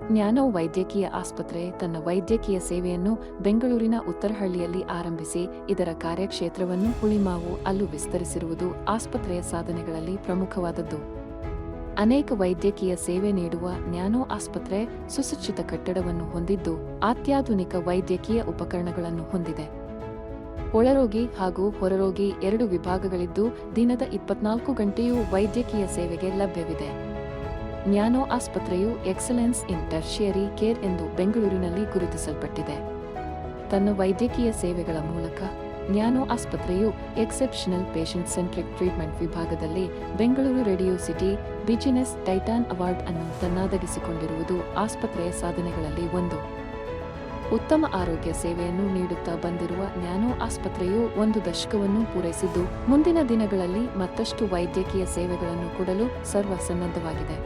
ಜ್ಞಾನೋ ವೈದ್ಯಕೀಯ ಆಸ್ಪತ್ರೆ ತನ್ನ ವೈದ್ಯಕೀಯ ಸೇವೆಯನ್ನು ಬೆಂಗಳೂರಿನ ಉತ್ತರಹಳ್ಳಿಯಲ್ಲಿ ಆರಂಭಿಸಿ ಇದರ ಕಾರ್ಯಕ್ಷೇತ್ರವನ್ನು ಹುಳಿಮಾವು ಅಲ್ಲೂ ವಿಸ್ತರಿಸಿರುವುದು ಆಸ್ಪತ್ರೆಯ ಸಾಧನೆಗಳಲ್ಲಿ ಪ್ರಮುಖವಾದದ್ದು. ಅನೇಕ ವೈದ್ಯಕೀಯ ಸೇವೆ ನೀಡುವ ಜ್ಞಾನೋ ಆಸ್ಪತ್ರೆ ಸುಸಜ್ಜಿತ ಕಟ್ಟಡವನ್ನು ಹೊಂದಿದ್ದು ಅತ್ಯಾಧುನಿಕ ವೈದ್ಯಕೀಯ ಉಪಕರಣಗಳನ್ನು ಹೊಂದಿದೆ. ಒಳರೋಗಿ ಹಾಗೂ ಹೊರರೋಗಿ 2 ವಿಭಾಗಗಳಿದ್ದು ದಿನದ 24 ಗಂಟೆಯೂ ವೈದ್ಯಕೀಯ ಸೇವೆಗೆ ಲಭ್ಯವಿದೆ. ಜ್ಞಾನೋ ಆಸ್ಪತ್ರೆಯು ಎಕ್ಸಲೆನ್ಸ್ ಇನ್ ಟರ್ಷಿಯರಿ ಕೇರ್ ಎಂದು ಬೆಂಗಳೂರಿನಲ್ಲಿ ಗುರುತಿಸಲ್ಪಟ್ಟಿದೆ. ತನ್ನ ವೈದ್ಯಕೀಯ ಸೇವೆಗಳ ಮೂಲಕ ಜ್ಞಾನೋ ಆಸ್ಪತ್ರೆಯು ಎಕ್ಸೆಪ್ಷನಲ್ ಪೇಷಂಟ್ ಸೆಂಟ್ರಿಕ್ ಟ್ರೀಟ್ಮೆಂಟ್ ವಿಭಾಗದಲ್ಲಿ Bengaluru radio city business Titan award ಅನ್ನು ತನ್ನದಾಗಿಸಿಕೊಂಡಿರುವುದು ಆಸ್ಪತ್ರೆಯ ಸಾಧನೆಗಳಲ್ಲಿ ಒಂದು. ಉತ್ತಮ ಆರೋಗ್ಯ ಸೇವೆಯನ್ನು ನೀಡುತ್ತಾ ಬಂದಿರುವ ಜ್ಞಾನೋ ಆಸ್ಪತ್ರೆಯು 1 ದಶಕವನ್ನು ಪೂರೈಸಿದ್ದು ಮುಂದಿನ ದಿನಗಳಲ್ಲಿ ಮತ್ತಷ್ಟು ವೈದ್ಯಕೀಯ ಸೇವೆಗಳನ್ನು ಕೊಡಲು ಸರ್ವಸನ್ನದ್ಧವಾಗಿದೆ.